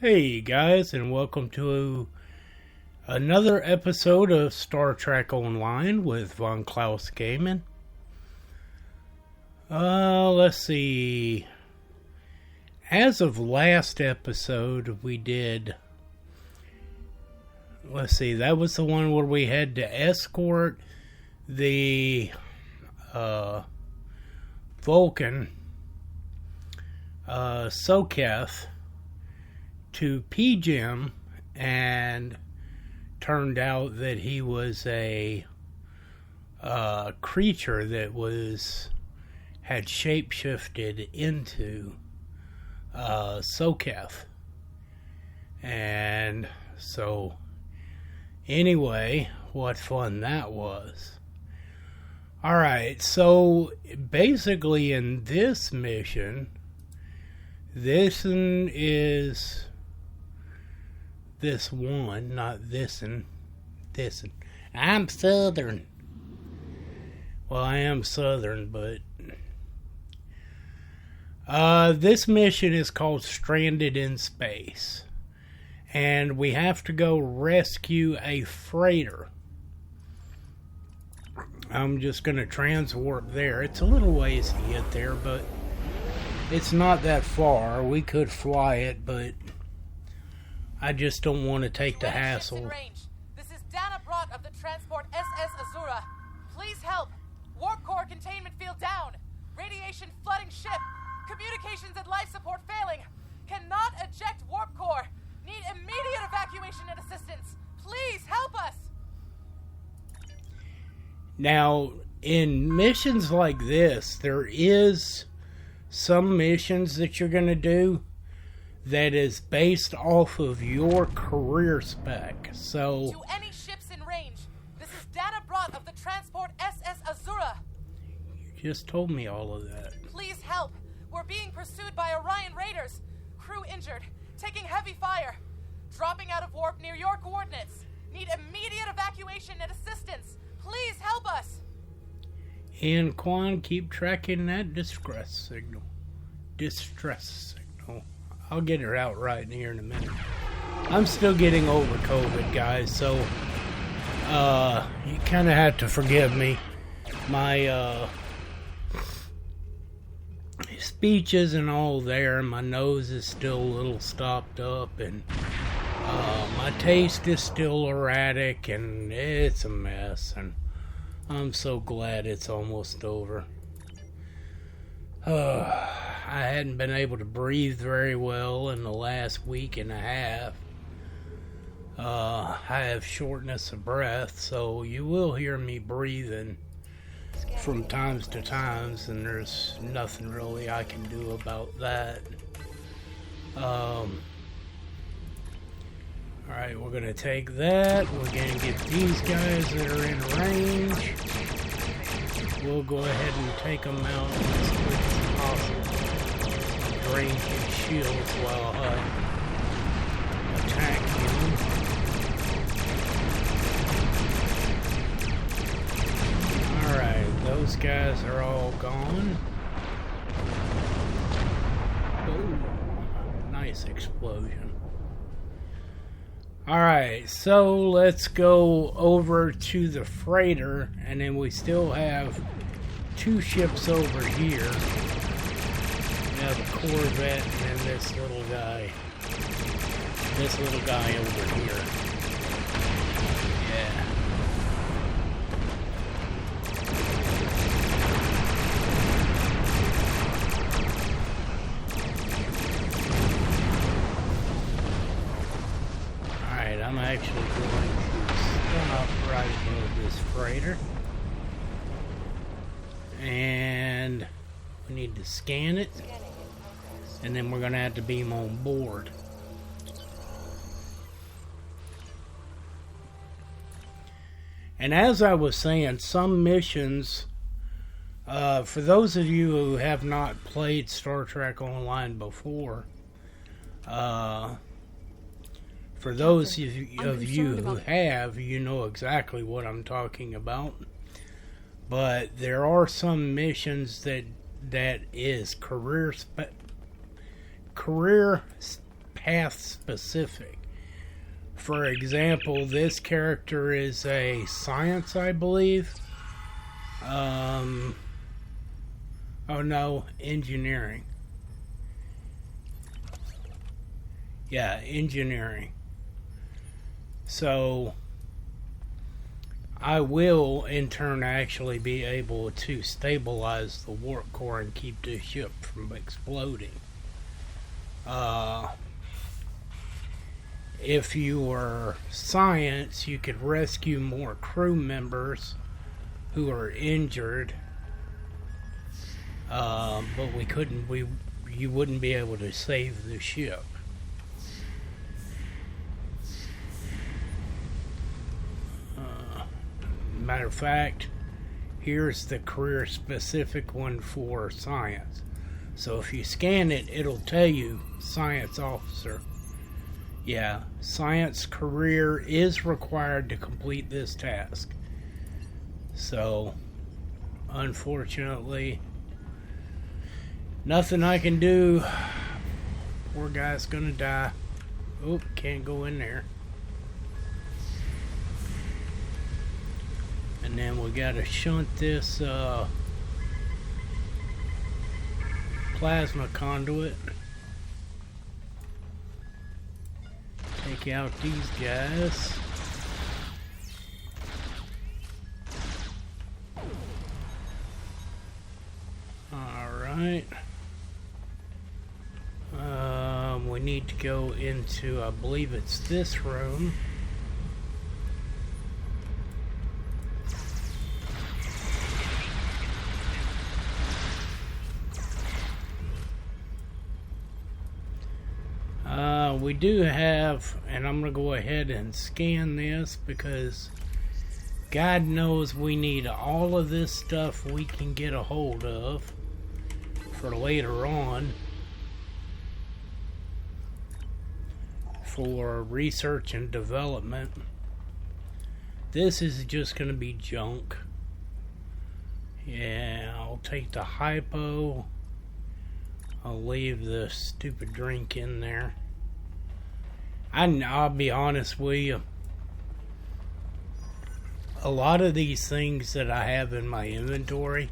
Hey guys, and welcome to another episode of Star Trek Online with Von Klaus Gaming. Let's see. As of last episode, we did. Let's see, that was the one where we had to escort the Vulcan, Soketh, to PGM, and turned out that he was a creature that had shapeshifted into Soketh. And so, anyway, what fun that was. Alright, so basically in this mission, this one. I'm Southern. Well, I am Southern, but this mission is called Stranded in Space. And we have to go rescue a freighter. I'm just going to transwarp there. It's a little ways to get there, but it's not that far. We could fly it, but I just don't want to take the hassle. This is Dana Brott of the transport SS Azura. Please help. Warp core containment field down. Radiation flooding ship. Communications and life support failing. Cannot eject warp core. Need immediate evacuation and assistance. Please help us. Now, in missions like this, there is some missions that you're going to do that is based off of your career spec. So, to any ships in range, this is Dana Brott of the transport SS Azura. You just told me all of that. Please help. We're being pursued by Orion raiders. Crew injured, taking heavy fire. Dropping out of warp near your coordinates. Need immediate evacuation and assistance. Please help us. And Quan, keep tracking that distress signal. I'll get her out right in here in a minute. I'm still getting over COVID, guys, so you kind of have to forgive me. My speech isn't all there, and my nose is still a little stopped up, and my taste is still erratic, and it's a mess, and I'm so glad it's almost over. I hadn't been able to breathe very well in the last week and a half. I have shortness of breath, so you will hear me breathing from times to times, and there's nothing really I can do about that. Alright, we're going to take that. We're going to get these guys that are in range. We'll go ahead and take them out as quick as possible. Drain his shields while I attack him. Alright, those guys are all gone. Oh, nice explosion. Alright, so let's go over to the freighter, and then we still have two ships over here. We have a Corvette and then this little guy. This little guy over here. Yeah. I'm actually going to stop right above this freighter. And we need to scan it. And then we're going to have to beam on board. And as I was saying, some missions, for those of you who have not played Star Trek Online before, for those of you who have, you know exactly what I'm talking about. But there are some missions that is career path specific. For example, this character is a science, I believe. Oh no, engineering. Yeah, engineering. So I will in turn actually be able to stabilize the warp core and keep the ship from exploding. If you were science, you could rescue more crew members who are injured, but we couldn't. You wouldn't be able to save the ship. Matter of fact, here's the career specific one for science. So if you scan it, it'll tell you science officer. Yeah, science career is required to complete this task. So, unfortunately, nothing I can do. Poor guy's gonna die. Oop, can't go in there. And then we gotta shunt this plasma conduit. Take out these guys. Alright. We need to go into, I believe it's this room. We do have, and I'm going to go ahead and scan this because God knows we need all of this stuff we can get a hold of for later on for research and development. This is just going to be junk. Yeah, I'll take the hypo. I'll leave the stupid drink in there. I'll be honest with you. A lot of these things that I have in my inventory,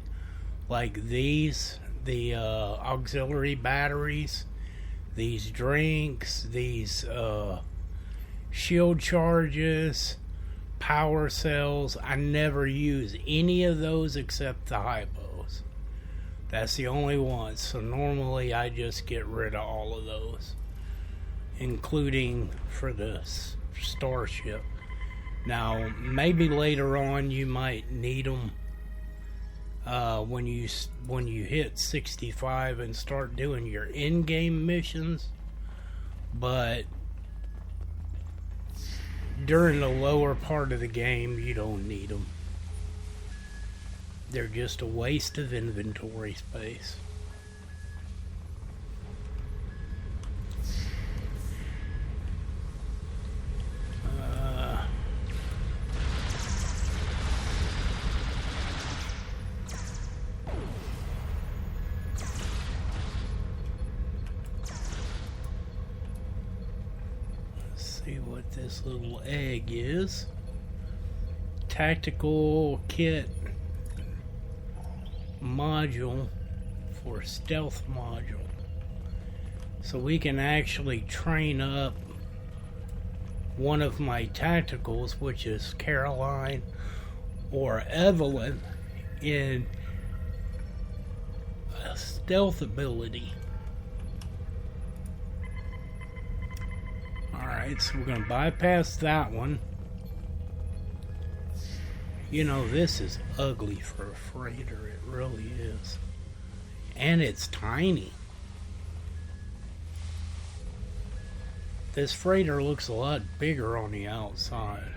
like these, the auxiliary batteries, these drinks, these shield charges, power cells, I never use any of those except the hypos. That's the only one. So normally I just get rid of all of those, including for the starship. Now, maybe later on you might need them when you hit 65 and start doing your in-game missions. But during the lower part of the game, you don't need them. They're just a waste of inventory space. What this little egg is. Tactical kit module for stealth module. So we can actually train up one of my tacticals, which is Caroline or Evelyn, in a stealth ability. Alright, so we're going to bypass that one. You know, this is ugly for a freighter. It really is. And it's tiny. This freighter looks a lot bigger on the outside.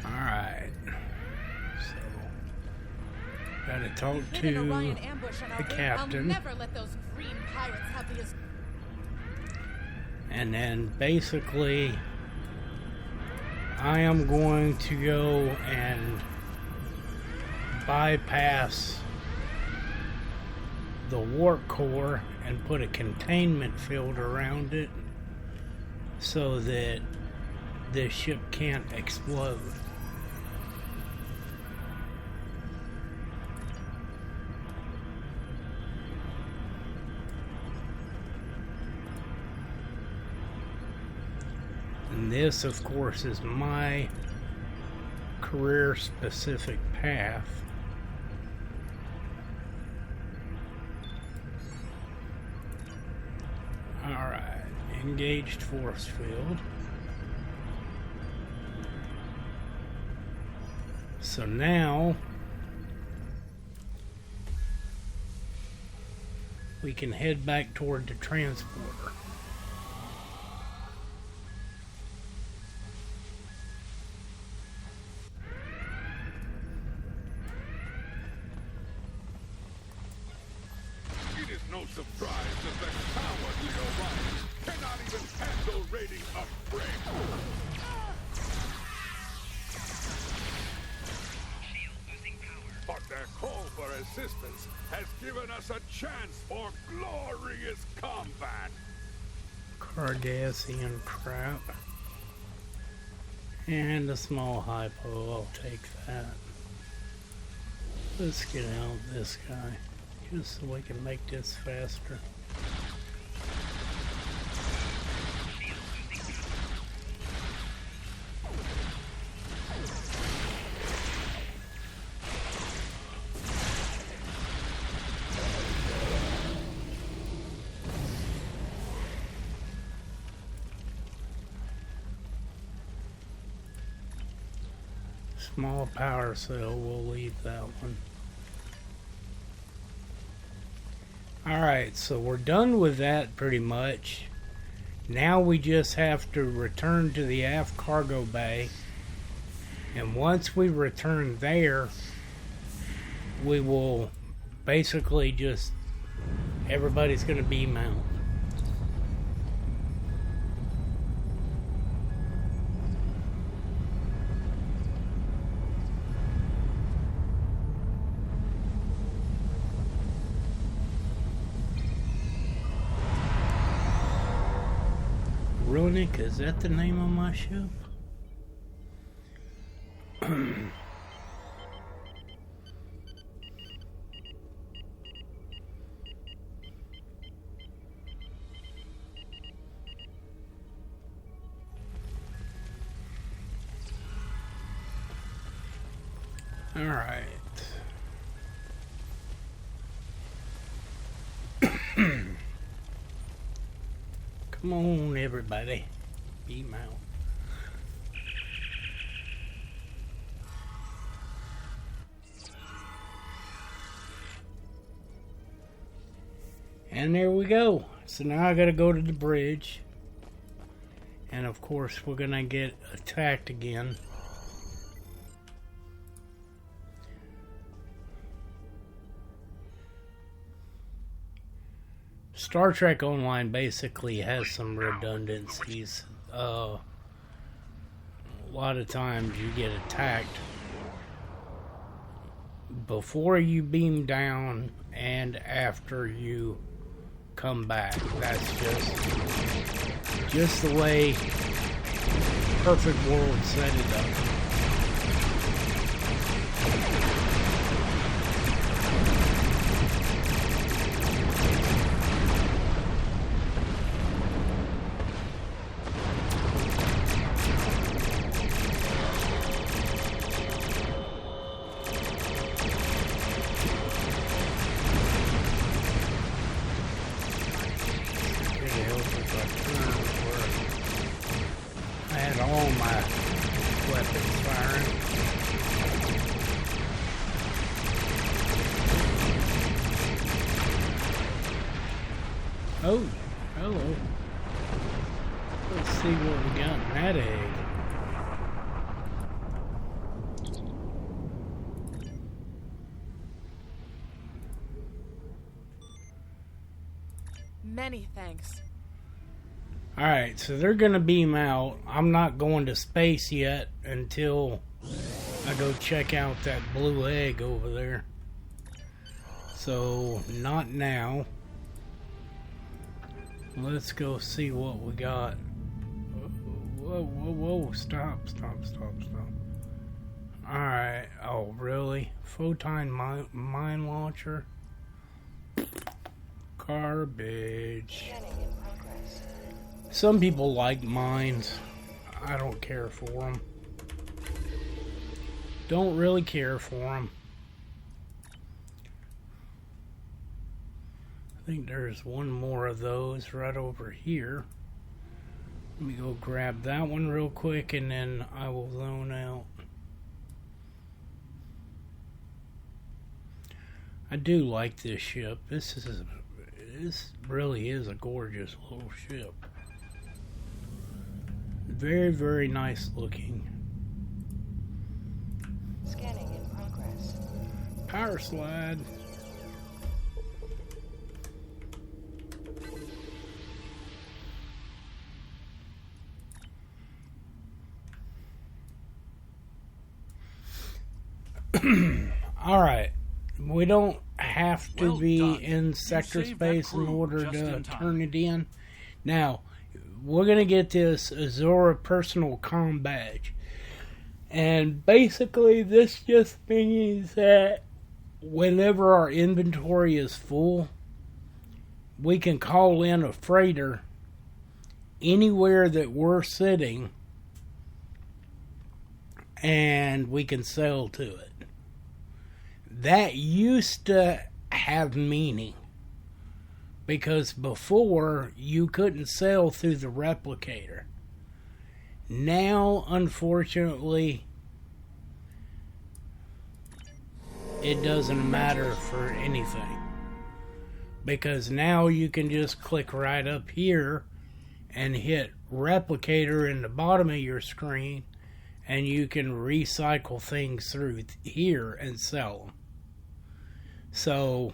Alright. So, gotta talk to the captain. I'll never let those green pirates have the... And then basically I am going to go and bypass the warp core and put a containment field around it so that this ship can't explode. And this, of course, is my career-specific path. Alright, engaged force field. So now we can head back toward the transporter. It is no surprise that the cowardly Orions cannot even handle raiding a prey. But their call for assistance has given us a chance for glorious combat. Cardassian crap. And a small hypo, I'll take that. Let's get out this guy, just so we can make this faster. Small power cell, we'll leave that one. Alright, so we're done with that pretty much. Now we just have to return to the aft cargo bay. And once we return there, we will basically just, everybody's going to beam out. Runic, is that the name of my ship? All right. Come on, everybody. Beam out. And there we go. So now I gotta go to the bridge. And of course, we're gonna get attacked again. Star Trek Online basically has some redundancies. A lot of times you get attacked before you beam down and after you come back. That's just the way Perfect World set it up. All my weapons firing. Oh, hello. Let's see what we got in that egg. Many thanks. Alright, so they're gonna beam out. I'm not going to space yet until I go check out that blue egg over there. So so not now. Let's go see what we got. Whoa, whoa, whoa, stop. Alright, oh really? Photon mine launcher? Garbage. Some people like mines. I don't care for them. Don't really care for them. I think there's one more of those right over here. Let me go grab that one real quick and then I will zone out. I do like this ship. This really is a gorgeous little ship. Very, very nice looking. Scanning in progress. Power slide. All right. We don't have to be in sector space in order to turn it in. Now, we're going to get this Azura personal comm badge. And basically, this just means that whenever our inventory is full, we can call in a freighter anywhere that we're sitting and we can sell to it. That used to have meaning because before you couldn't sell through the replicator. Now, unfortunately, it doesn't matter for anything because now you can just click right up here and hit replicator in the bottom of your screen and you can recycle things through here and sell them. So,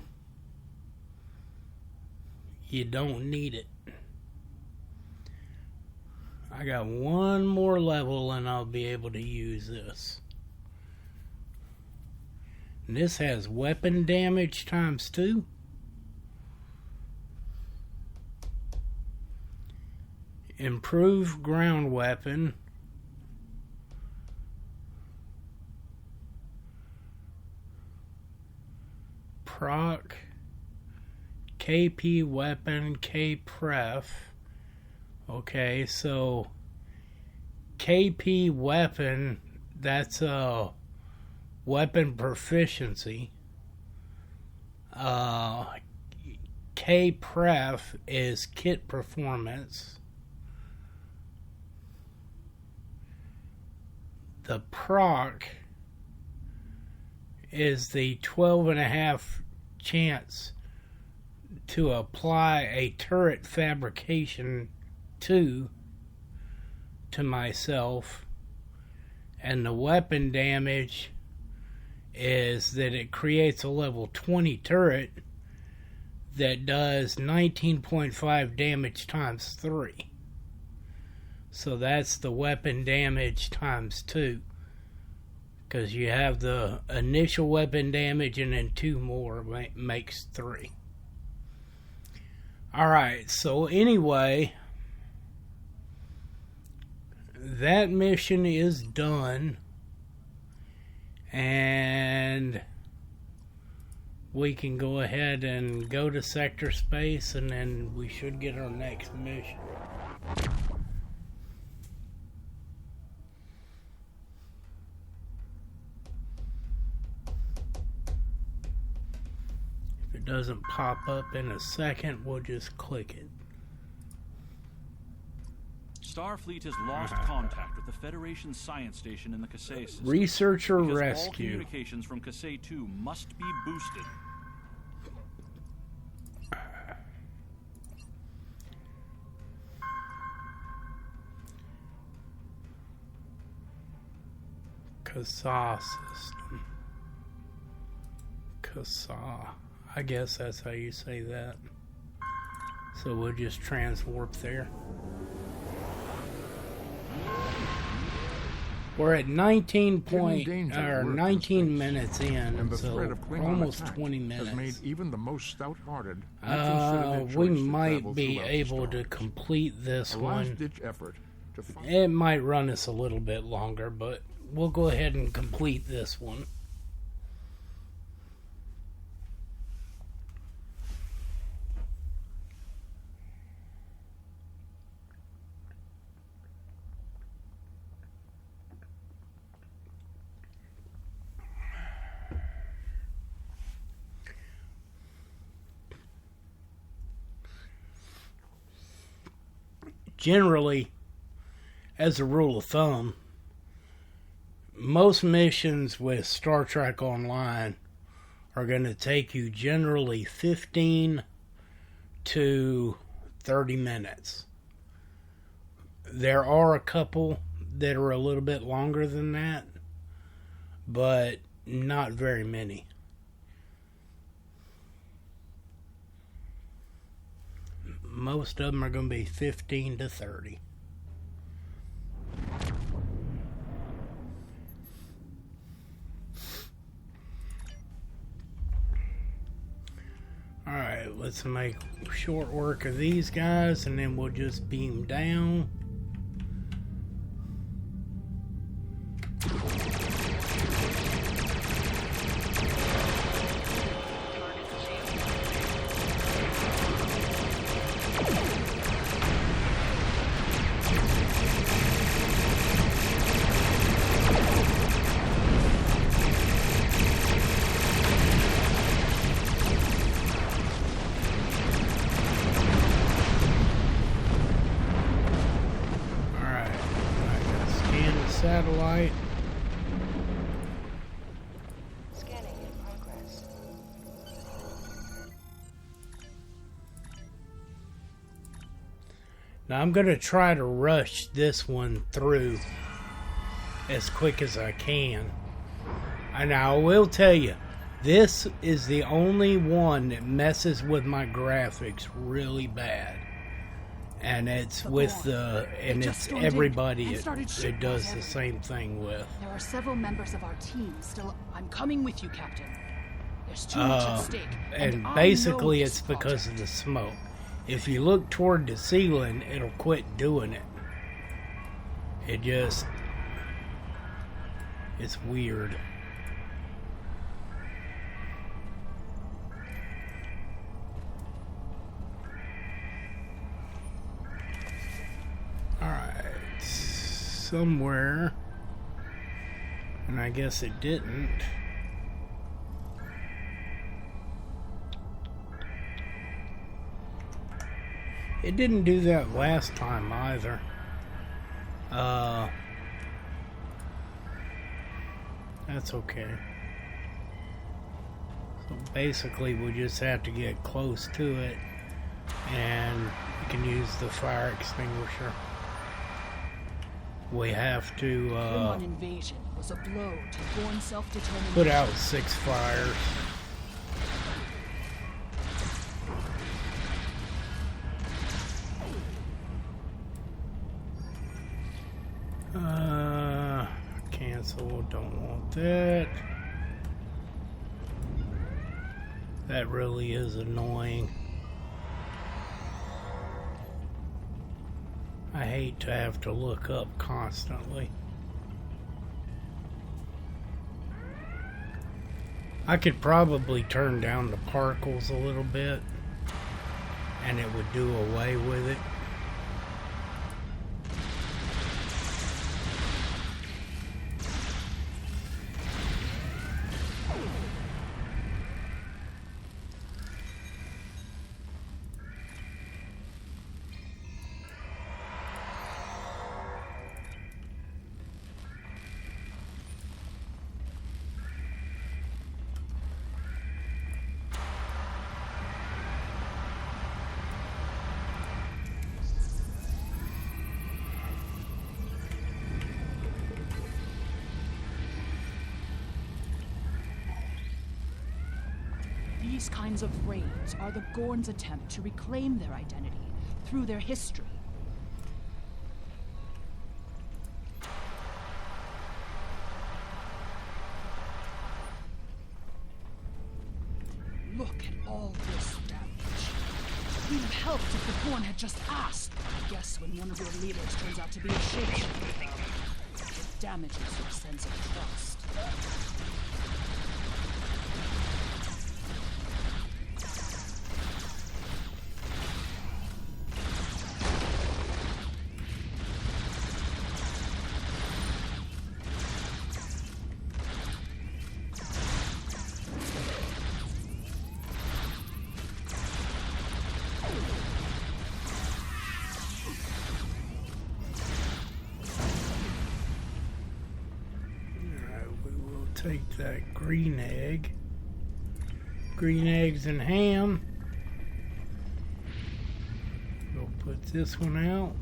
you don't need it. I got one more level and I'll be able to use this. And this has weapon damage times 2. Improved ground weapon. Proc, KP weapon, K-Pref. Okay, so KP weapon, that's a weapon proficiency. K-Pref is kit performance. The proc is the 12.5 chance to apply a turret fabrication to myself, and the weapon damage is that it creates a level 20 turret that does 19.5 damage times 3. So that's the weapon damage times 2. Because you have the initial weapon damage and then 2 more makes 3. Alright, so anyway, that mission is done. And we can go ahead and go to sector space and then we should get our next mission. Doesn't pop up in a second, we'll just click it. Starfleet has lost contact with the Federation science station in the Kasei system. Researcher because rescue. All communications from Kasei 2 must be boosted. Kasei system. Kasei. I guess that's how you say that. So we'll just transwarp there. We're at 19 danger lurks in minutes space, in, and the so threat of we're Klingon almost attack 20 has minutes. made even the most stout-hearted We reconsider their choice to might travel be throughout the able to stars. complete this A one. last-ditch effort to find It might run us a little bit longer, but we'll go ahead and complete this one. Generally, as a rule of thumb, most missions with Star Trek Online are going to take you generally 15 to 30 minutes. There are a couple that are a little bit longer than that, but not very many. Most of them are going to be 15 to 30. Alright, let's make short work of these guys and then we'll just beam down. Satellite. Scanning in progress. Now I'm going to try to rush this one through as quick as I can. And I will tell you, this is the only one that messes with my graphics really bad. And it's with the, and it's everybody it does the same thing with. There are several members of our team still. I'm coming with you, Captain. There's too much at stake. And I basically know it's this because project. of the smoke. If you look toward the ceiling, it'll quit doing it. It just, it's weird. Alright, somewhere, and I guess it didn't. It didn't do that last time either. That's okay. So basically we just have to get close to it and we can use the fire extinguisher. We have to Klingon invasion was a blow to Born self-determination. put out 6 fires. Cancel, don't want that. That really is annoying. I hate to have to look up constantly. I could probably turn down the particles a little bit and it would do away with it. These kinds of raids are the Gorn's attempt to reclaim their identity through their history. We'd have helped if the Gorn had just asked. I guess when one of your leaders turns out to be a shapeshifter, though, it damages your sense of trust. Take that green egg. Green eggs and ham. We'll put this one out.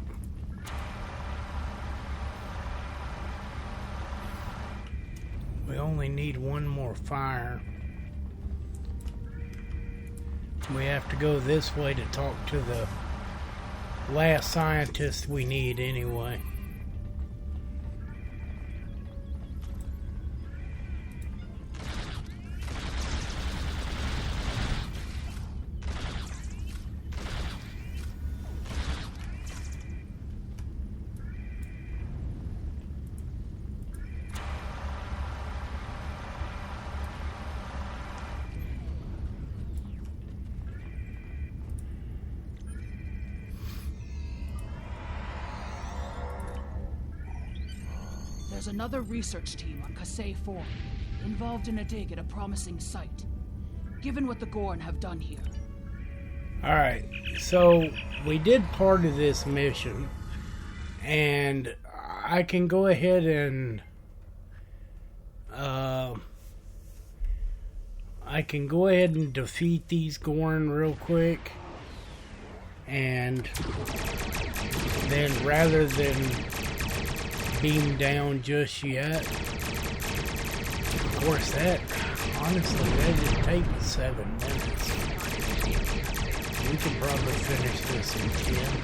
We only need one more fire. We have to go this way to talk to the last scientist we need anyway. There's another research team on Kasei 4, involved in a dig at a promising site. Given what the Gorn have done here. Alright, so we did part of this mission, and I can go ahead and defeat these Gorn real quick, and then rather than beam down just yet, of course that just take 7 minutes. We can probably finish this in 10.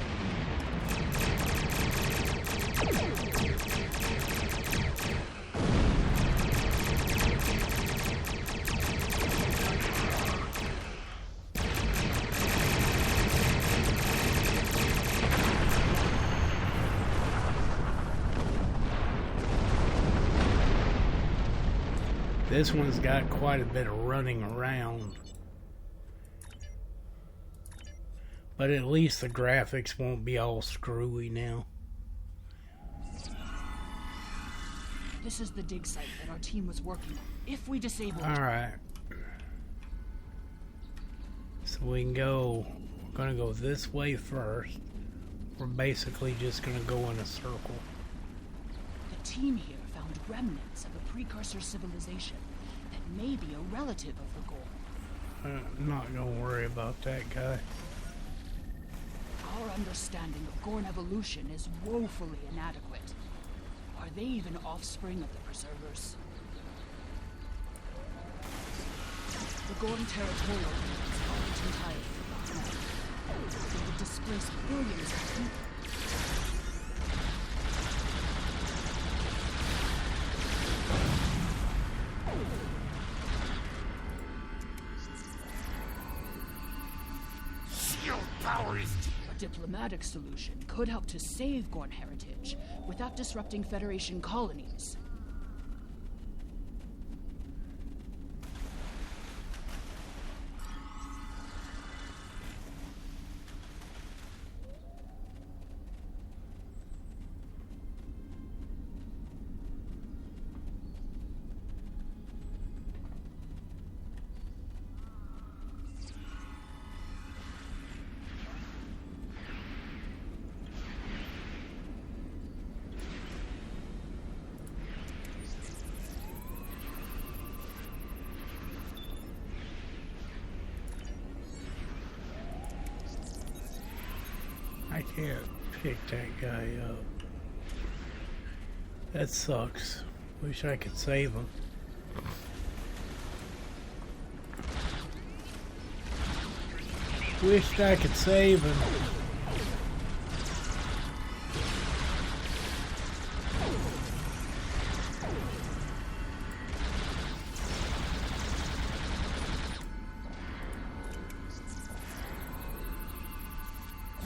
This one's got quite a bit of running around. But at least the graphics won't be all screwy now. This is the dig site that our team was working on. If we disable it... Alright. So we can go... We're gonna go this way first. We're basically just gonna go in a circle. The team here found remnants of a precursor civilization that may be a relative of the Gorn. I'm not gonna worry about that guy. Our understanding of Gorn evolution is woefully inadequate. Are they even offspring of the Preservers? The Gorn territorial lands aren't entirely forgotten. They would displace billions of people. A diplomatic solution could help to save Gorn heritage without disrupting Federation colonies. I can't pick that guy up. That sucks. Wish I could save him. Wished I could save him.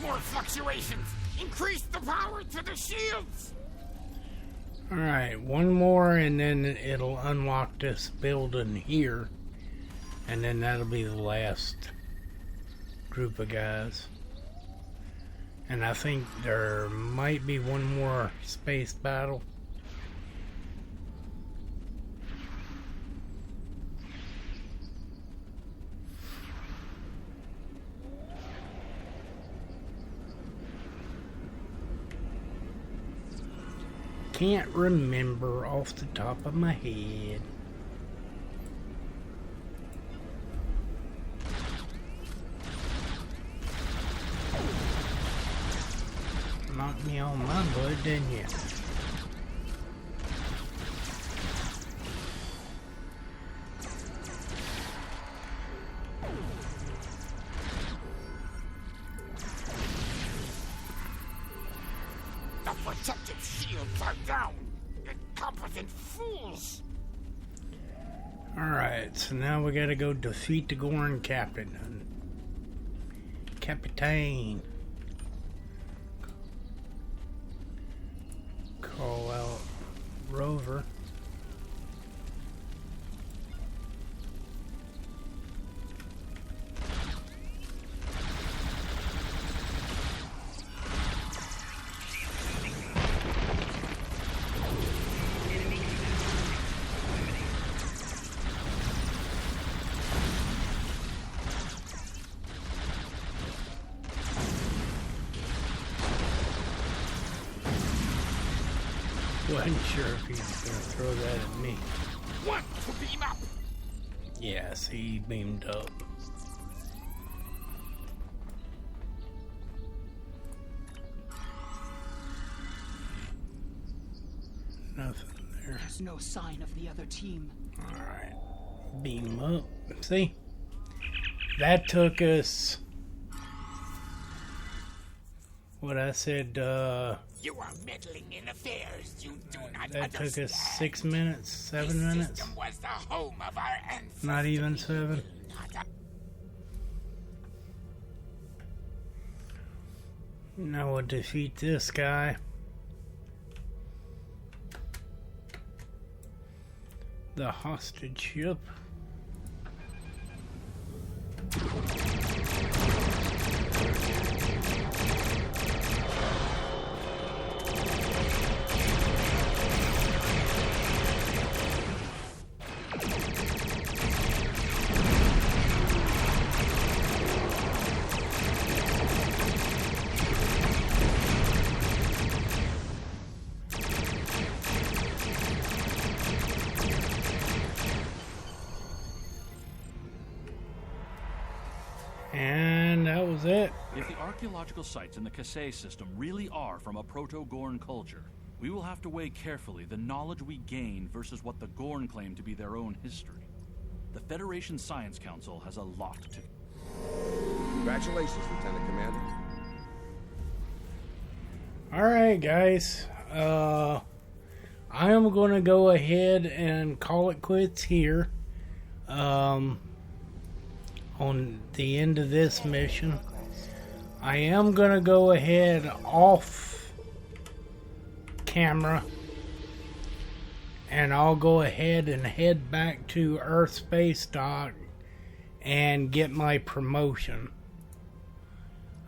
more fluctuations! Increase the power to the shields! Alright, one more and then it'll unlock this building here. And then that'll be the last group of guys. And I think there might be one more space battle. Can't remember off the top of my head. Knocked me on my butt, didn't you? The protective shields are down! Incompetent fools! Alright, so now we gotta go defeat the Gorn Captain. Capitain. Call out Rover. Wasn't sure if he was going to throw that at me. Want to beam up? Yes, he beamed up. Nothing there. There's no sign of the other team. Alright. Beam up. See? That took us... What I said, You are meddling in affairs you do not that understand. took us 6 minutes, 7 minutes. This system was the home of our ancestors. Not even 7. Not Now we'll defeat this guy. The hostage ship. And that was it. If the archaeological sites in the Kasei system really are from a Proto-Gorn culture, we will have to weigh carefully the knowledge we gain versus what the Gorn claim to be their own history. The Federation Science Council has a lot to... Congratulations, Lieutenant Commander. Alright, guys. I am going to go ahead and call it quits here. On the end of this mission. I am going to go ahead off camera and I'll go ahead and head back to Earth Space Dock and get my promotion.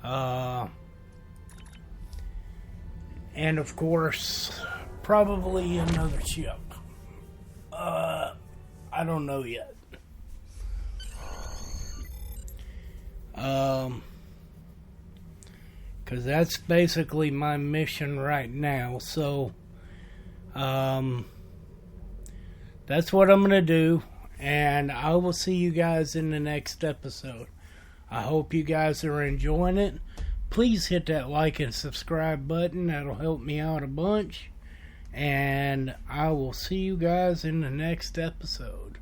And of course, probably another ship. I don't know yet. Because that's basically my mission right now. So, that's what I'm going to do. And I will see you guys in the next episode. I hope you guys are enjoying it. Please hit that like and subscribe button. That'll help me out a bunch. And I will see you guys in the next episode.